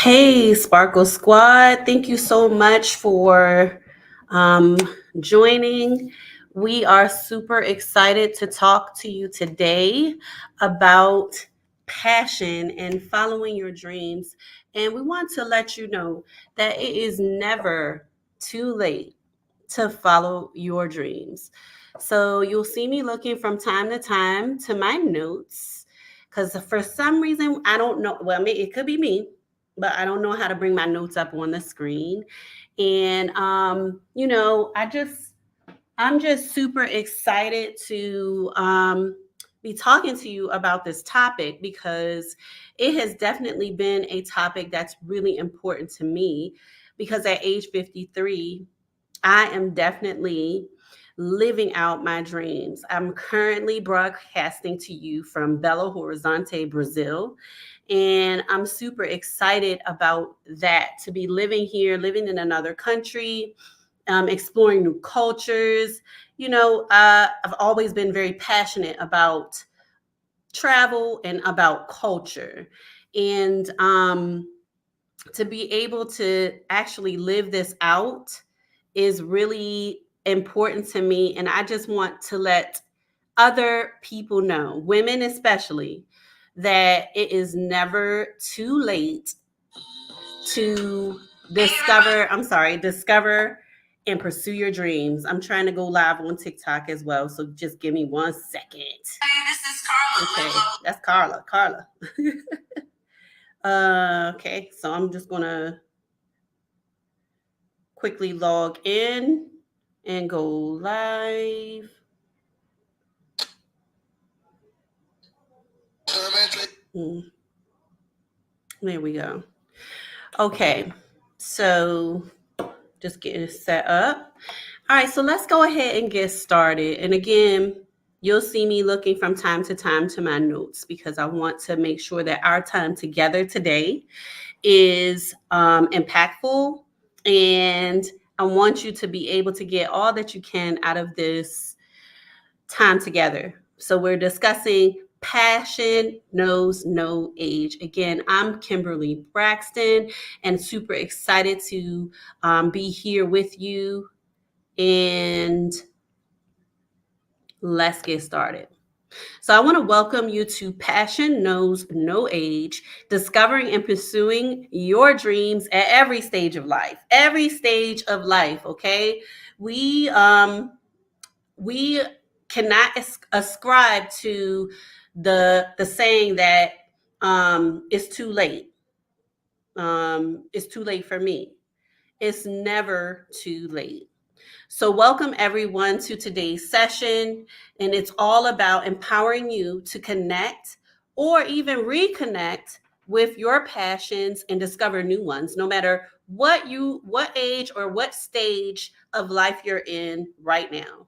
Hey, Sparkle Squad. Thank you so much for um, joining. We are super excited to talk to you today about passion and following your dreams. And we want to let you know that it is never too late to follow your dreams. So you'll see me looking from time to time to my notes because for some reason, I don't know. Well, it could be me, but I don't know how to bring my notes up on the screen. And I'm just super excited to be talking to you about this topic because it has definitely been a topic that's really important to me. Because at age 53, I am definitely living out my dreams. I'm currently broadcasting to you from Belo Horizonte, Brazil. And I'm super excited about that, to be living here, living in another country, exploring new cultures. I've always been very passionate about travel and about culture. And to be able to actually live this out is really important to me. And I just want to let other people know, women especially, that it is never too late to discover and pursue your dreams. I'm trying to go live on TikTok as well. So just give me 1 second. Hey, this is Carla. Okay, that's Carla. Okay, so I'm just gonna quickly log in and go live. There we go. Okay, so just getting set up. All right, so let's go ahead and get started. And again, you'll see me looking from time to time to my notes because I want to make sure that our time together today is impactful, and I want you to be able to get all that you can out of this time together. So we're discussing passion knows no age. Again, I'm Kimberly Braxton and super excited to be here with you. And let's get started. So I want to welcome you to Passion Knows No Age, discovering and pursuing your dreams at every stage of life. Every stage of life, okay? We cannot ascribe to the saying that it's too late. It's too late for me. It's never too late. So, welcome everyone to today's session, and it's all about empowering you to connect or even reconnect with your passions and discover new ones, no matter what age or what stage of life you're in right now.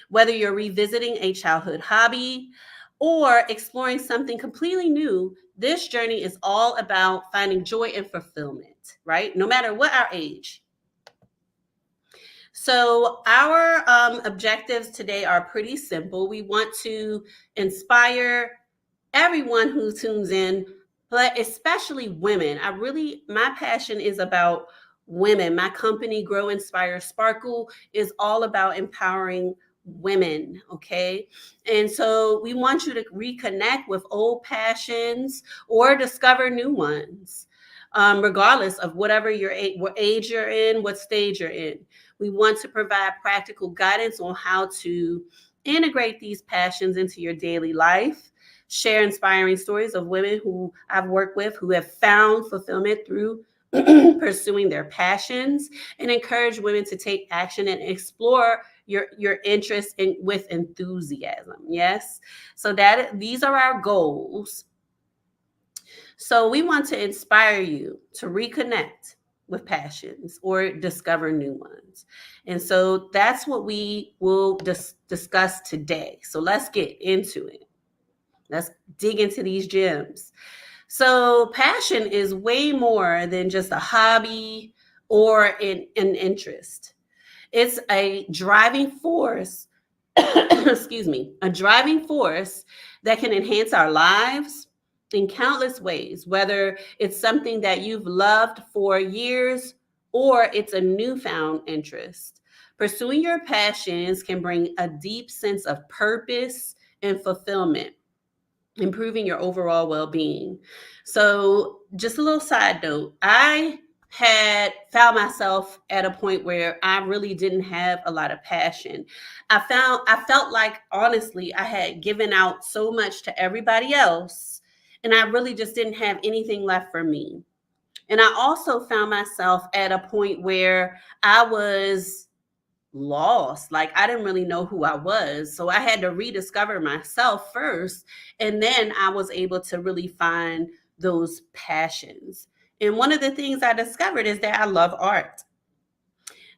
Whether you're revisiting a childhood hobby or exploring something completely new, this journey is all about finding joy and fulfillment, right? No matter what our age. So, our objectives today are pretty simple. We want to inspire everyone who tunes in, but especially women. My passion is about women. My company, Grow, Inspire, Sparkle, is all about empowering women. Okay. And so we want you to reconnect with old passions or discover new ones, regardless of whatever what age you're in, what stage you're in. We want to provide practical guidance on how to integrate these passions into your daily life, share inspiring stories of women who I've worked with who have found fulfillment through pursuing their passions, and encourage women to take action and explore your interests with enthusiasm. Yes. So these are our goals. So we want to inspire you to reconnect with passions or discover new ones. And so that's what we will discuss today. So let's get into it. Let's dig into these gems. So passion is way more than just a hobby or an interest. It's a driving force, excuse me, a driving force that can enhance our lives, in countless ways, whether it's something that you've loved for years or it's a newfound interest. Pursuing your passions can bring a deep sense of purpose and fulfillment, improving your overall well-being. So, just a little side note, I had found myself at a point where I really didn't have a lot of passion. I felt like honestly I had given out so much to everybody else and I really just didn't have anything left for me. And I also found myself at a point where I was lost. Like I didn't really know who I was. So I had to rediscover myself first. And then I was able to really find those passions. And one of the things I discovered is that I love art.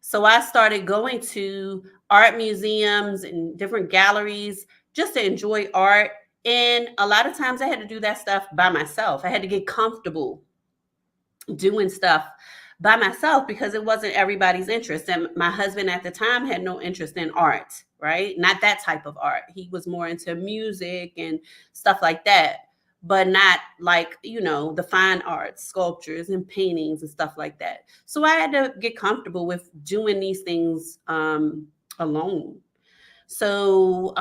So I started going to art museums and different galleries just to enjoy art. And a lot of times I had to do that stuff by myself. I had to get comfortable doing stuff by myself because it wasn't everybody's interest. And my husband at the time had no interest in art, right? Not that type of art. He was more into music and stuff like that, but not like, the fine arts, sculptures and paintings and stuff like that. So I had to get comfortable with doing these things alone. So,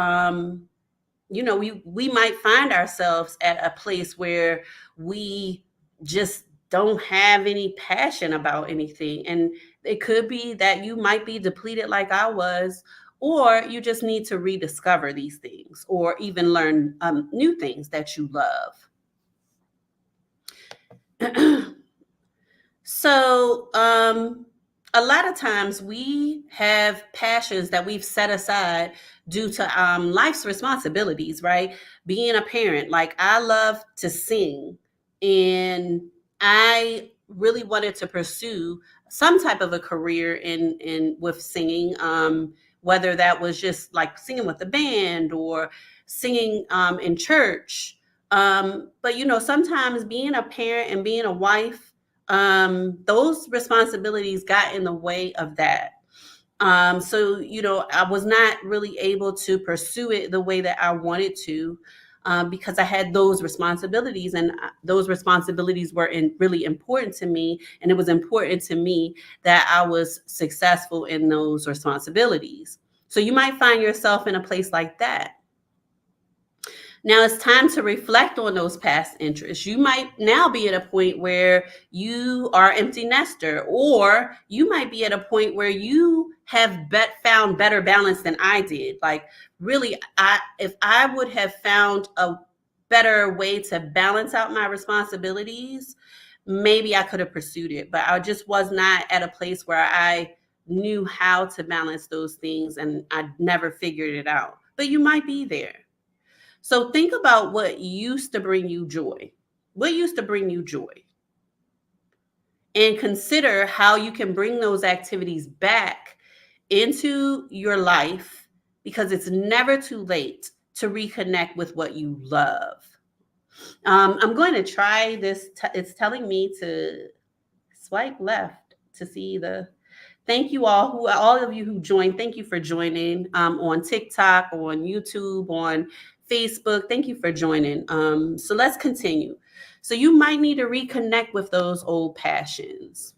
we might find ourselves at a place where we just don't have any passion about anything, and it could be that you might be depleted like I was, or you just need to rediscover these things or even learn new things that you love. So, a lot of times we have passions that we've set aside due to life's responsibilities, right? Being a parent, like I love to sing, and I really wanted to pursue some type of a career in with singing, whether that was just like singing with the band or singing in church. But sometimes being a parent and being a wife, those responsibilities got in the way of that. So I was not really able to pursue it the way that I wanted to, because I had those responsibilities, and those responsibilities were really important to me, and it was important to me that I was successful in those responsibilities. So you might find yourself in a place like that. Now it's time to reflect on those past interests. You might now be at a point where you are empty nester, or you might be at a point where you have found better balance than I did. Like really, if I would have found a better way to balance out my responsibilities, maybe I could have pursued it. But I just was not at a place where I knew how to balance those things, and I never figured it out. But you might be there. So think about what used to bring you joy. What used to bring you joy? And consider how you can bring those activities back into your life, because it's never too late to reconnect with what you love. I'm going to try this. It's telling me to swipe left to see the. Thank you all of you who joined. Thank you for joining on TikTok, on YouTube, on Facebook. Thank you for joining. So let's continue. So you might need to reconnect with those old passions.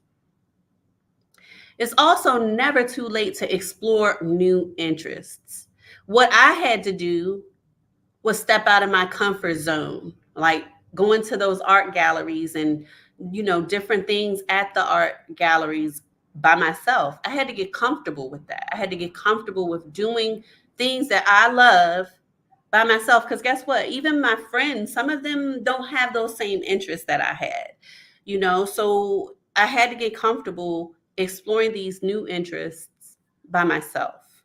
It's also never too late to explore new interests. What I had to do was step out of my comfort zone, like going to those art galleries and different things at the art galleries by myself. I had to get comfortable with that. I had to get comfortable with doing things that I love by myself, because guess what, even my friends, some of them don't have those same interests that I had, so I had to get comfortable exploring these new interests by myself.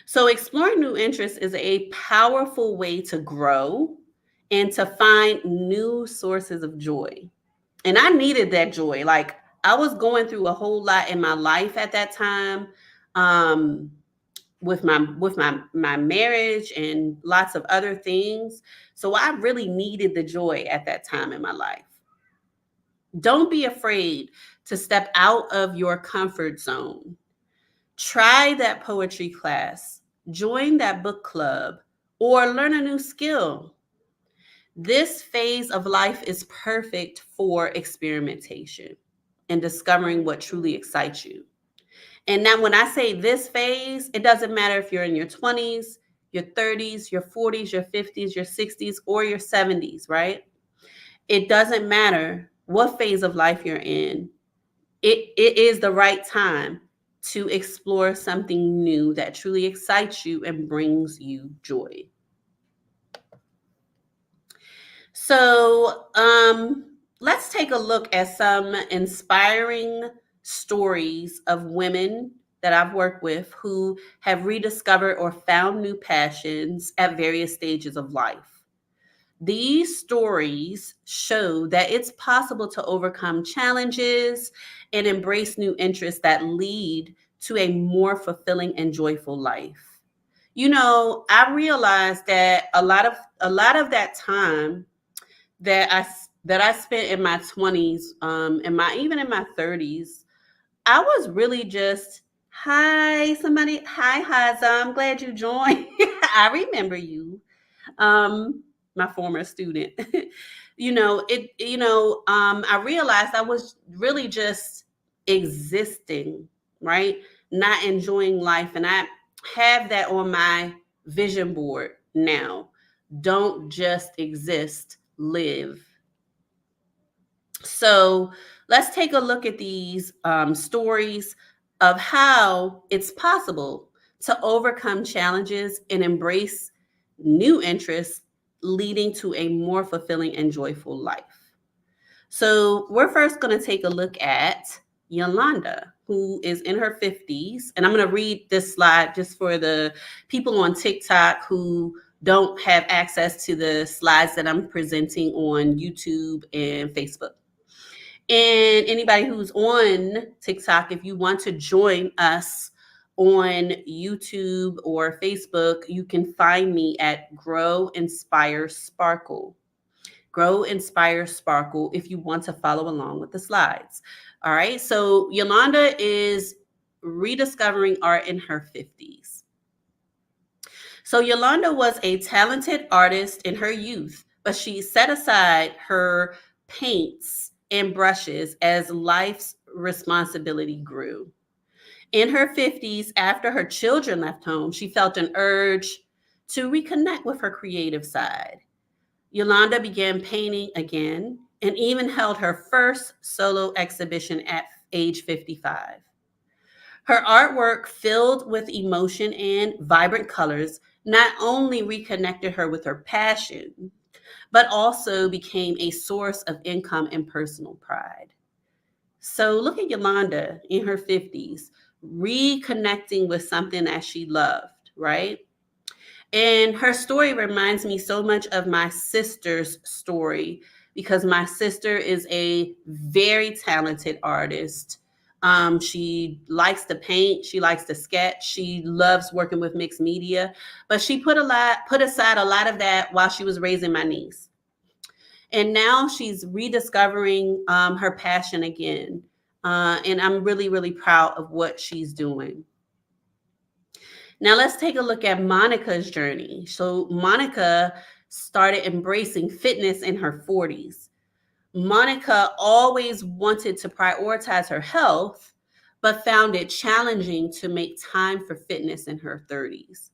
So exploring new interests is a powerful way to grow and to find new sources of joy. And I needed that joy. Like I was going through a whole lot in my life at that time, with my marriage and lots of other things. So I really needed the joy at that time in my life. Don't be afraid to step out of your comfort zone. Try that poetry class, join that book club, or learn a new skill. This phase of life is perfect for experimentation and discovering what truly excites you. And now, when I say this phase, it doesn't matter if you're in your 20s, your 30s, your 40s, your 50s, your 60s, or your 70s, right? It doesn't matter what phase of life you're in. It is the right time to explore something new that truly excites you and brings you joy. So, let's take a look at some inspiring stories of women that I've worked with who have rediscovered or found new passions at various stages of life. These stories show that it's possible to overcome challenges and embrace new interests that lead to a more fulfilling and joyful life. I realized that a lot of that time that I spent in my 20s, and my even in my 30s, I was really just hi somebody hi Haza, I'm glad you joined. I remember you, my former student. I realized I was really just existing, right? Not enjoying life, and I have that on my vision board now. Don't just exist, live. So let's take a look at these stories of how it's possible to overcome challenges and embrace new interests, leading to a more fulfilling and joyful life. So we're first going to take a look at Yolanda, who is in her 50s. And I'm going to read this slide just for the people on TikTok who don't have access to the slides that I'm presenting on YouTube and Facebook. And anybody who's on TikTok, if you want to join us on YouTube or Facebook, you can find me at Grow, Inspire, Sparkle. Grow, Inspire, Sparkle if you want to follow along with the slides. All right. So Yolanda is rediscovering art in her 50s. So Yolanda was a talented artist in her youth, but she set aside her paints and brushes as life's responsibility grew. In her 50s, after her children left home, she felt an urge to reconnect with her creative side. Yolanda began painting again and even held her first solo exhibition at age 55. Her artwork, filled with emotion and vibrant colors, not only reconnected her with her passion, but also became a source of income and personal pride. So look at Yolanda in her 50s, reconnecting with something that she loved, right? And her story reminds me so much of my sister's story because my sister is a very talented artist. She likes to paint, she likes to sketch, she loves working with mixed media, but she put aside a lot of that while she was raising my niece. And now she's rediscovering her passion again. And I'm really, really proud of what she's doing. Now let's take a look at Monica's journey. So Monica started embracing fitness in her 40s. Monica always wanted to prioritize her health, but found it challenging to make time for fitness in her 30s.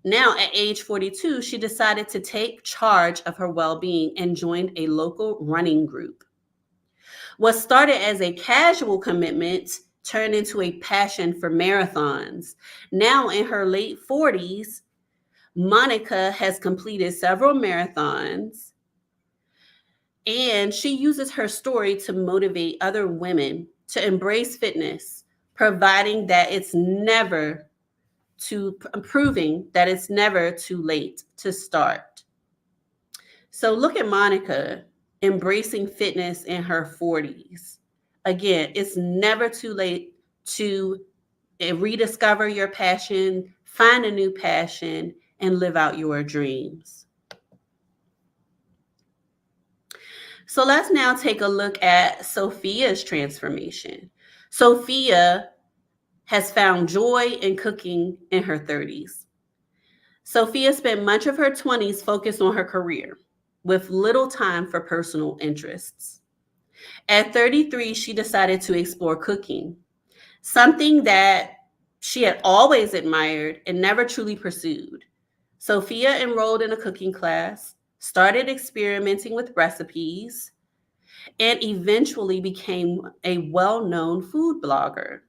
Now, at age 42, she decided to take charge of her well being and joined a local running group. What started as a casual commitment turned into a passion for marathons. Now, in her late 40s, Monica has completed several marathons, and she uses her story to motivate other women to embrace fitness, providing that it's never proving that it's never too late to start. So look at Monica embracing fitness in her 40s. Again, it's never too late to rediscover your passion, find a new passion, and live out your dreams. So let's now take a look at Sophia's transformation. Sophia has found joy in cooking in her 30s. Sophia spent much of her 20s focused on her career. with little time for personal interests. At 33, she decided to explore cooking, something that she had always admired and never truly pursued. Sophia enrolled in a cooking class, started experimenting with recipes, and eventually became a well known food blogger.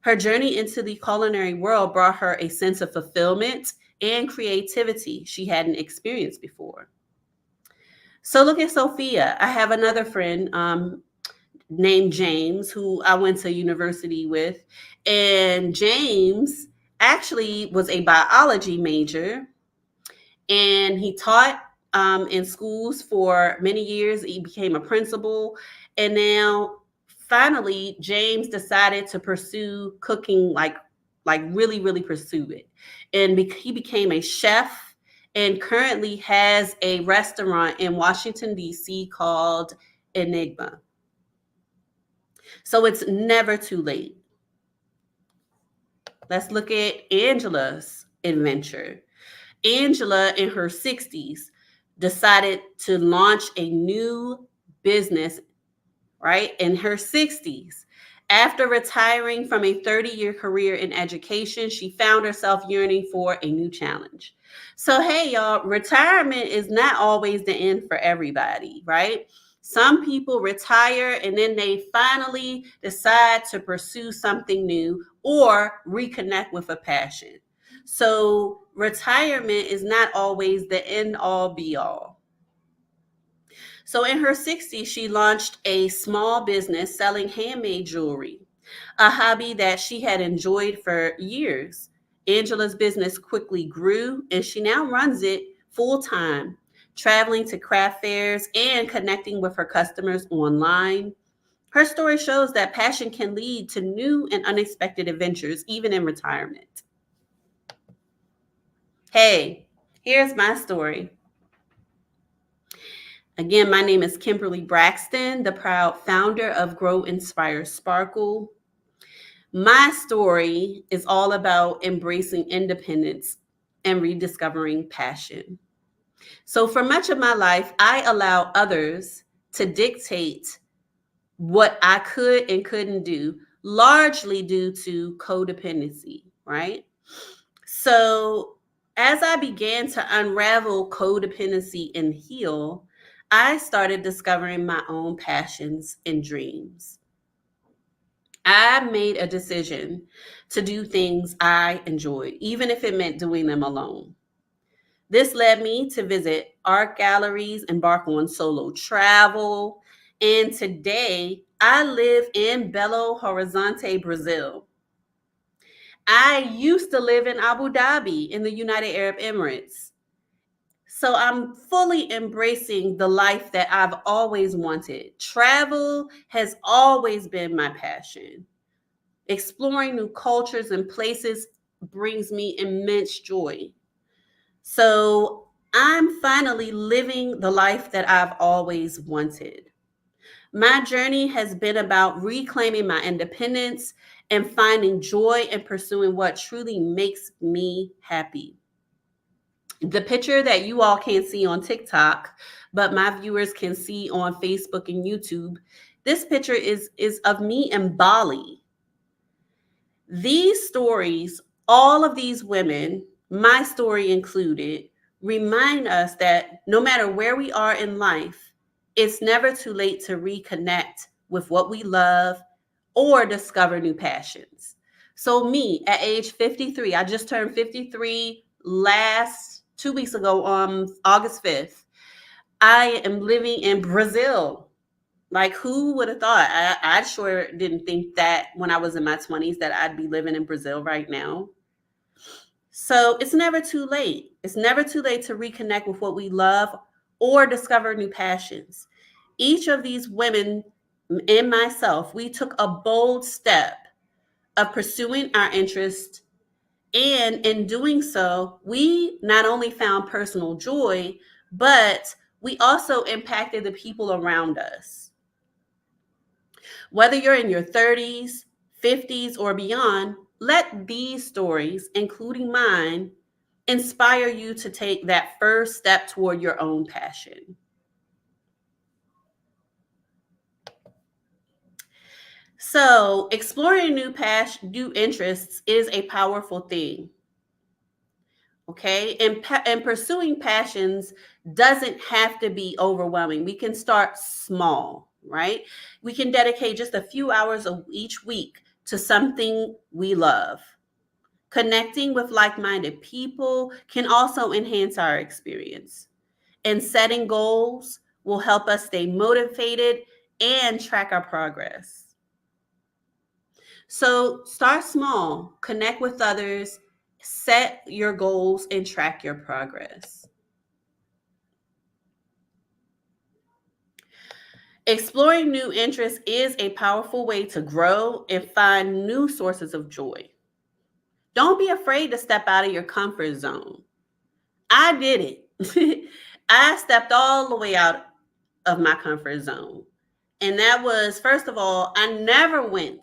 Her journey into the culinary world brought her a sense of fulfillment and creativity she hadn't experienced before. So look at Sophia. I have another friend named James who I went to university with. And James actually was a biology major, and he taught in schools for many years. He became a principal, and now finally James decided to pursue cooking, like really really pursue it, and he became a chef and currently has a restaurant in Washington D.C. called Enigma. So it's never too late. Let's look at Angela's adventure. Angela, in her 60s, decided to launch a new business, right? In her 60s. After retiring from a 30-year career in education, she found herself yearning for a new challenge. So, hey, y'all, retirement is not always the end for everybody, right? Some people retire and then they finally decide to pursue something new or reconnect with a passion. So, retirement is not always the end all be all. So in her 60s, she launched a small business selling handmade jewelry, a hobby that she had enjoyed for years. Angela's business quickly grew, and she now runs it full time, traveling to craft fairs and connecting with her customers online. Her story shows that passion can lead to new and unexpected adventures, even in retirement. Hey, here's my story. Again, my name is Kimberly Braxton, the proud founder of Grow, Inspire, Sparkle. My story is all about embracing independence and rediscovering passion. So, for much of my life, I allowed others to dictate what I could and couldn't do, largely due to codependency, right? So, as I began to unravel codependency and heal, I started discovering my own passions and dreams. I made a decision to do things I enjoyed, even if it meant doing them alone. This led me to visit art galleries, embark on solo travel, and today I live in Belo Horizonte, Brazil. I used to live in Abu Dhabi in the United Arab Emirates. So I'm fully embracing the life that I've always wanted. Travel has always been my passion. Exploring new cultures and places brings me immense joy. So I'm finally living the life that I've always wanted. My journey has been about reclaiming my independence and finding joy in pursuing what truly makes me happy. The picture that you all can't see on TikTok, but my viewers can see on Facebook and YouTube, this picture is of me in Bali. These stories, all of these women, my story included, remind us that no matter where we are in life, it's never too late to reconnect with what we love or discover new passions. So, me at age 53, I just turned 53 last 2 weeks ago on August 5th. I am living in Brazil. Like, who would have thought? I sure didn't think that when I was in my 20s that I'd be living in Brazil right now. So it's never too late. It's never too late to reconnect with what we love or discover new passions. Each of these women and myself, we took a bold step of pursuing our interest. And in doing so, we not only found personal joy, but we also impacted the people around us. Whether you're in your 30s, 50s, or beyond, let these stories, including mine, inspire you to take that first step toward your own passion. So, exploring new interests is a powerful thing. Okay, and pursuing passions doesn't have to be overwhelming. We can start small, right? We can dedicate just a few hours of each week to something we love. Connecting with like-minded people can also enhance our experience, and setting goals will help us stay motivated and track our progress. So start small, connect with others, set your goals, and track your progress. Exploring new interests is a powerful way to grow and find new sources of joy. Don't be afraid to step out of your comfort zone. I did it. I stepped all the way out of my comfort zone. And that was, first of all, I never went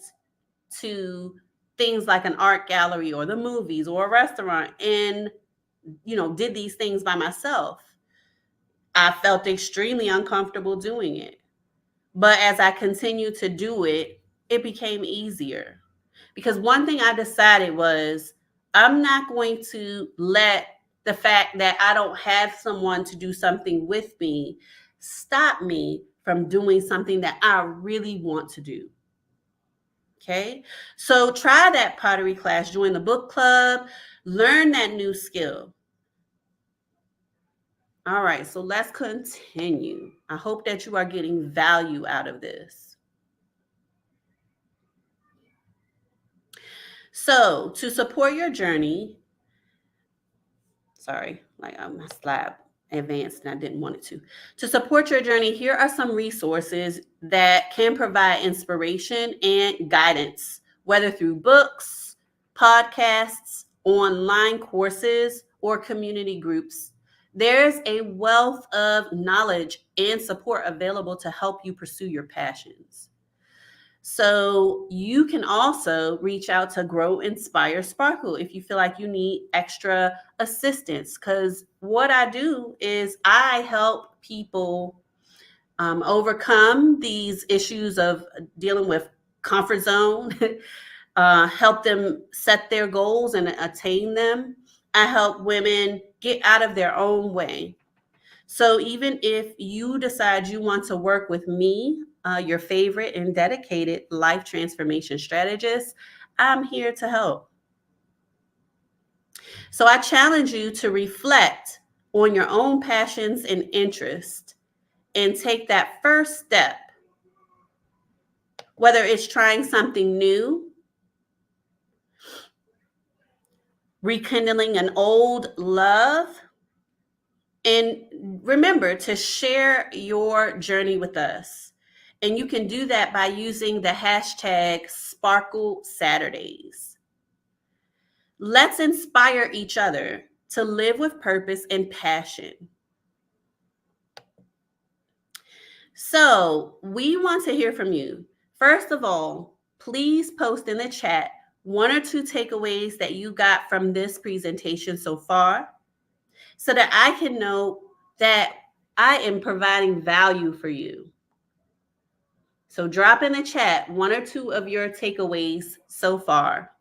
to things like an art gallery or the movies or a restaurant and, did these things by myself. I felt extremely uncomfortable doing it. But as I continued to do it, it became easier. Because one thing I decided was I'm not going to let the fact that I don't have someone to do something with me stop me from doing something that I really want to do. Okay. So try that pottery class, join the book club, learn that new skill. All right. So let's continue. I hope that you are getting value out of this. So to support your journey, sorry, like my slide advanced and I didn't want it to. To support your journey, here are some resources that can provide inspiration and guidance, whether through books, podcasts, online courses, or community groups. There's a wealth of knowledge and support available to help you pursue your passions. So you can also reach out to Grow, Inspire, Sparkle if you feel like you need extra assistance. Because what I do is I help people overcome these issues of dealing with comfort zone, help them set their goals and attain them. I help women get out of their own way. So even if you decide you want to work with me, your favorite and dedicated life transformation strategist, I'm here to help. So I challenge you to reflect on your own passions and interests and take that first step, whether it's trying something new, rekindling an old love, and remember to share your journey with us. And you can do that by using the hashtag Sparkle Saturdays. Let's inspire each other to live with purpose and passion. So, we want to hear from you. First of all, please post in the chat one or two takeaways that you got from this presentation so far, so that I can know that I am providing value for you. So drop in the chat one or two of your takeaways so far.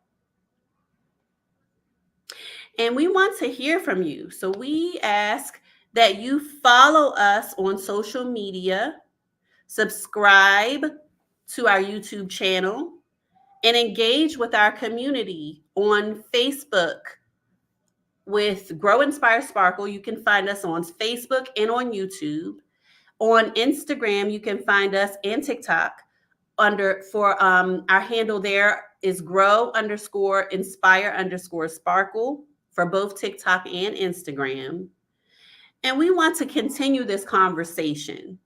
And we want to hear from you. So we ask that you follow us on social media, subscribe to our YouTube channel, and engage with our community on Facebook with Grow, Inspire, Sparkle. You can find us on Facebook and on YouTube. On Instagram, you can find us, and TikTok our handle there is grow_inspire_sparkle for both TikTok and Instagram. And we want to continue this conversation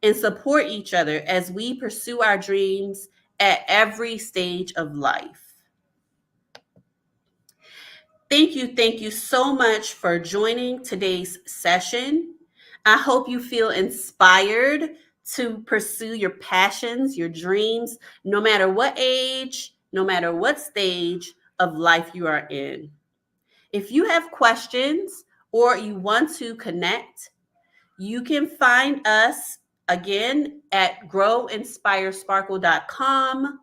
and support each other as we pursue our dreams at every stage of life. Thank you so much for joining today's session. I hope you feel inspired to pursue your passions, your dreams, no matter what age, no matter what stage of life you are in. If you have questions or you want to connect, you can find us again at growinspiresparkle.com.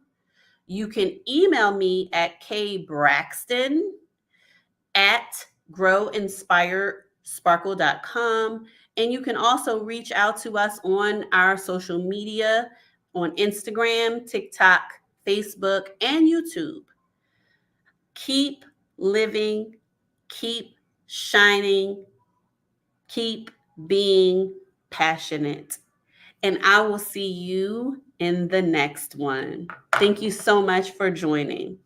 You can email me at kbraxton@growinspiresparkle.com. And you can also reach out to us on our social media on Instagram, TikTok, Facebook, and YouTube. Keep living, keep shining, keep being passionate. And I will see you in the next one. Thank you so much for joining.